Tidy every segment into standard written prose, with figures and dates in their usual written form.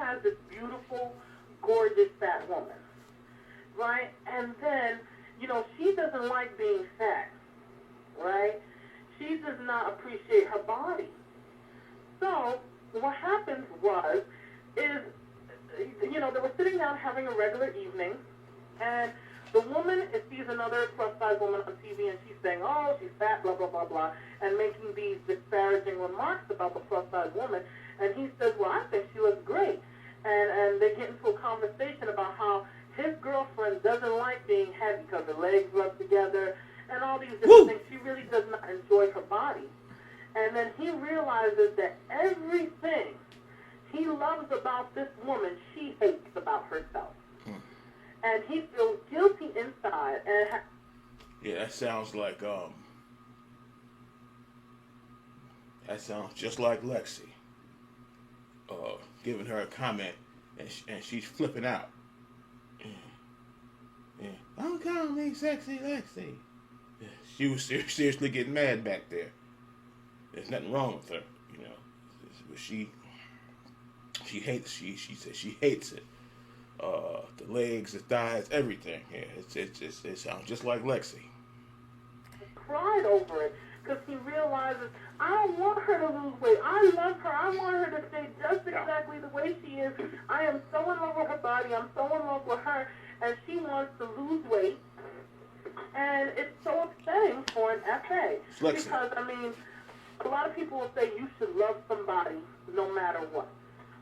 has this beautiful, gorgeous fat woman, right? And then, she doesn't like being fat, right? She does not appreciate her body. So what happened is, they were sitting down having a regular evening, and the woman sees another plus-size woman on TV, and she's saying, oh, she's fat, blah, blah, blah, blah, and making these disparaging remarks about the plus-size woman. And he says, well, I think she looks great. And they get into a conversation about how his girlfriend doesn't like being heavy because her legs rub together and all these different things. She really does not enjoy her body. And then he realizes that everything he loves about this woman, she hates about herself. And he feels guilty inside. Yeah, that sounds like, that sounds just like Lexi. Giving her a comment, and she's flipping out. Yeah. Don't call me sexy Lexi. Yeah. She was seriously getting mad back there. There's nothing wrong with her, but she hates. She says she hates it. The legs, the thighs, everything. Yeah, it sounds just like Lexi. Cried over it because he realizes I don't want her to lose weight. I love her. I want her to stay just exactly the way she is. I am so in love with her body. I'm so in love with her, and she wants to lose weight. And it's so upsetting for an FA because a lot of people will say you should love somebody no matter what,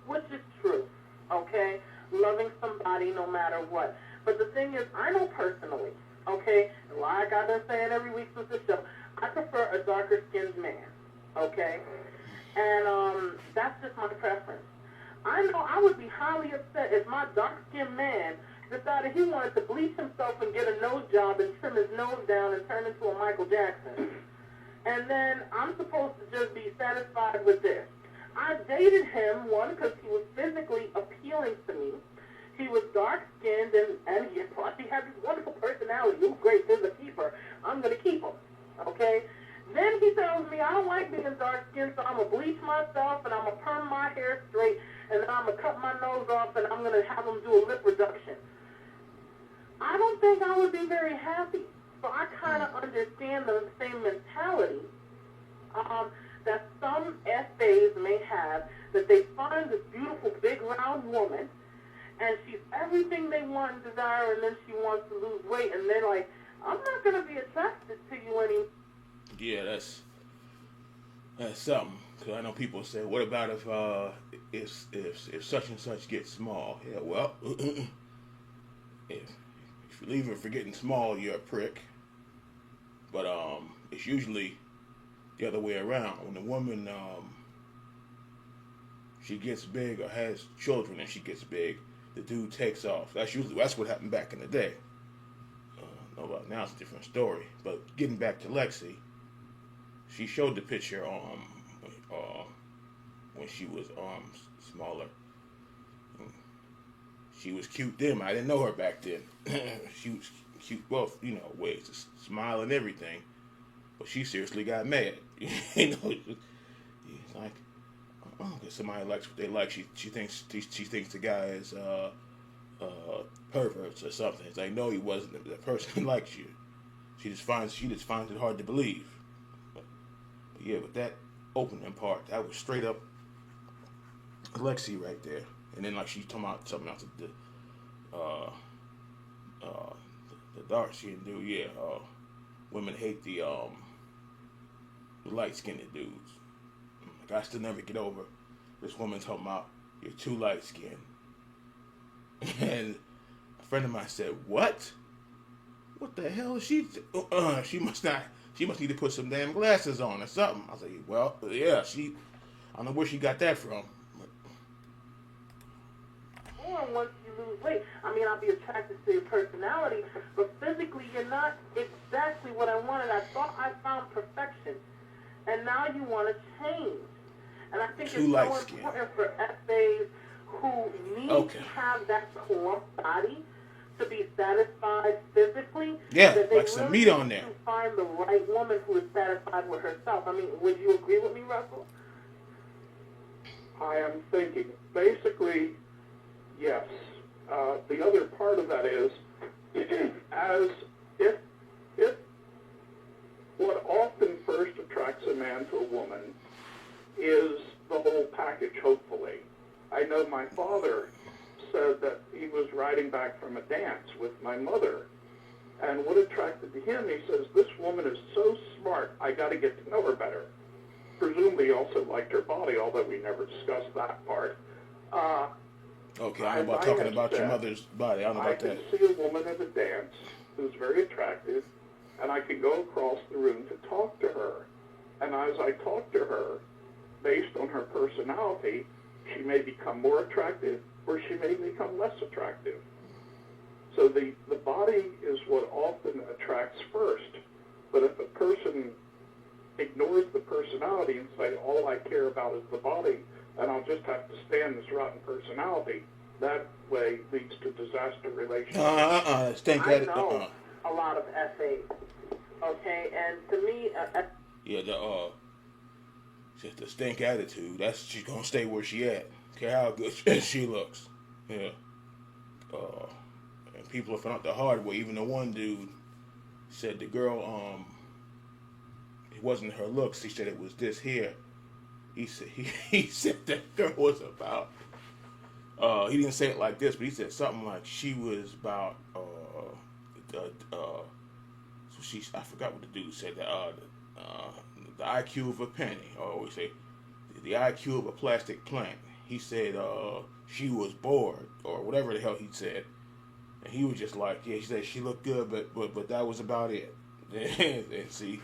which is true. Okay, loving somebody no matter what. But the thing is, I know personally. Okay, like I've been saying every week since the show, I prefer a darker-skinned man, okay? And that's just my preference. I know I would be highly upset if my dark-skinned man decided he wanted to bleach himself and get a nose job and trim his nose down and turn into a Michael Jackson. And then I'm supposed to just be satisfied with this. I dated him, one, because he was physically appealing to me. He was dark-skinned, and plus he had this wonderful personality. He was great. He's a keeper. I'm going to keep him, okay? Then he tells me I don't like being dark-skinned, so I'm going to bleach myself, and I'm going to perm my hair straight, and then I'm going to cut my nose off, and I'm going to have him do a lip reduction. I don't think I would be very happy. So I kind of understand the same mentality that some FAs may have, that they find this beautiful, big, round woman, and she's everything they want and desire, and then she wants to lose weight, and they're like, I'm not going to be attracted to you anymore. Yeah, that's something. Because I know people say, what about if such and such gets small? Yeah, well, if you leave her for getting small, you're a prick. But it's usually the other way around. When the woman she gets big or has children and she gets big, the dude takes off. That's what happened back in the day. Now it's a different story. But getting back to Lexi, she showed the picture when she was smaller. She was cute then. I didn't know her back then. She was cute, well, ways to smile and everything. But she seriously got mad. It's like, because somebody likes what they like. She thinks the guy is perverts or something. It's like, no, he wasn't. The person likes you. She just finds it hard to believe. But yeah, with that opening part, that was straight up Lexi right there. And then like she's talking about something else, the dark skinned dude. Yeah, women hate the light skinned dudes. Like I still never get over this woman talking about you're too light skinned. And a friend of mine said, "What? What the hell is she? She must need to put some damn glasses on or something." I was like, "Well, yeah, I don't know where she got that from." Once you lose weight, I'll be attracted to your personality, but physically you're not exactly what I wanted. I thought I found perfection, and now you want to change. And I think it's so important for FAs who need to have that core body to be satisfied physically. Yeah, that they like some meat on there. To find the right woman who is satisfied with herself. Would you agree with me, Russell? I am thinking, basically, yes. The other part of that is, as if what often first attracts a man to a woman is the whole package, hopefully. I know my father said that he was riding back from a dance with my mother, and what attracted to him, he says, this woman is so smart, I got to get to know her better. Presumably he also liked her body, although we never discussed that part. Okay, I know about talking about your mother's body. I don't know about that. I can see a woman at a dance who's very attractive, and I can go across the room to talk to her. And as I talk to her, based on her personality, she may become more attractive or she may become less attractive. So the body is what often attracts first. But if a person ignores the personality and say, all I care about is the body, and I'll just have to stand this rotten personality, that way leads to disaster relationships. I know a lot of FAs, okay? And to me... yeah, just the stink attitude, she's going to stay where she at. Care how good she looks. Yeah. And people have found out the hard way. Even the one dude said the girl, it wasn't her looks. He said it was this here. He said that girl was about, he didn't say it like this, but he said something like she was about, I forgot what the dude said, the IQ of a penny, or always say, the IQ of a plastic plant. He said she was bored, or whatever the hell he said. And he was just like, yeah, he said she looked good, but that was about it. And see,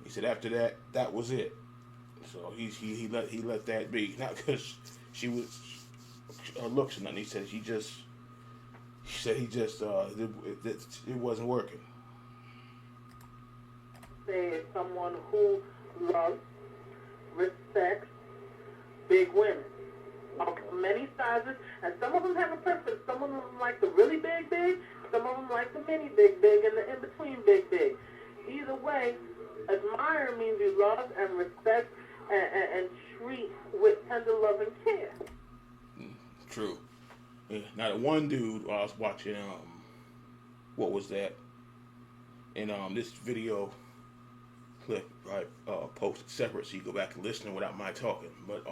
he said after that, that was it. So he let that be, not because she was her looks or nothing. He said it wasn't working. Say someone who loves, respects big women of many sizes, and some of them have a preference. Some of them like the really big, some of them like the mini big, and the in-between big. Either way, admire means you love and respect and treat with tender love and care. True. Yeah. Now the one dude I was watching, what was that? And this video clip I posted separate, so you go back and listen without my talking. But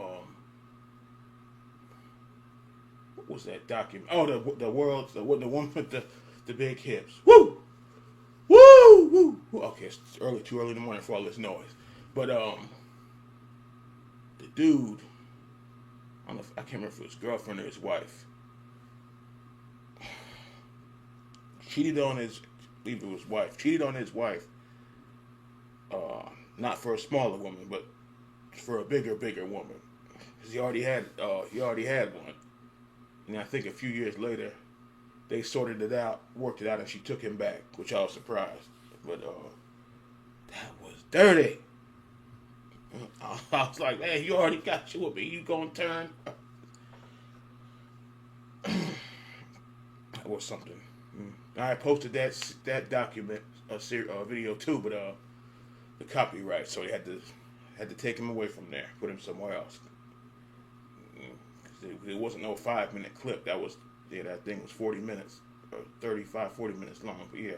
what was that document? Oh, the one with the big hips. Woo! Okay, it's too early in the morning for all this noise. But the dude, I can't remember if it was his girlfriend or his wife, cheated on his wife. Not for a smaller woman, but for a bigger woman. Because he already had one. And I think a few years later, they worked it out, and she took him back, which I was surprised. But that was dirty. I was like, man, you already got you with me. You gonna turn? That was something. I posted that document, video too, but the copyright, so they had to take him away from there, put him somewhere else. It wasn't no 5-minute clip. That thing was 40 minutes, 35, 40 minutes long. But yeah,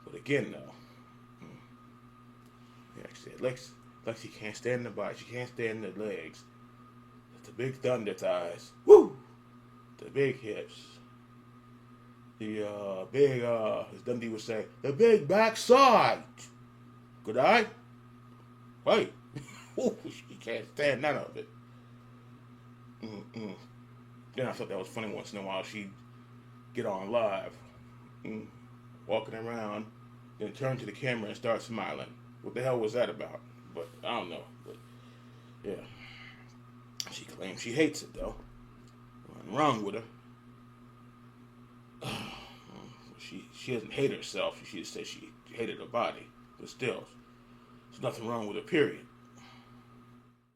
but again though, yeah, she said Lexi can't stand the body, she can't stand the legs, the big thunder thighs, woo, the big hips, the big, as Dundee would say, the big backside. Good eye? Wait. She can't stand none of it. Then I thought that was funny once in a while. She'd get on live, walking around, then turn to the camera and start smiling. What the hell was that about? But I don't know. But yeah. She claims she hates it though. Nothing wrong with her. She doesn't hate herself. She just says she hated her body. But still, there's nothing wrong with her, period.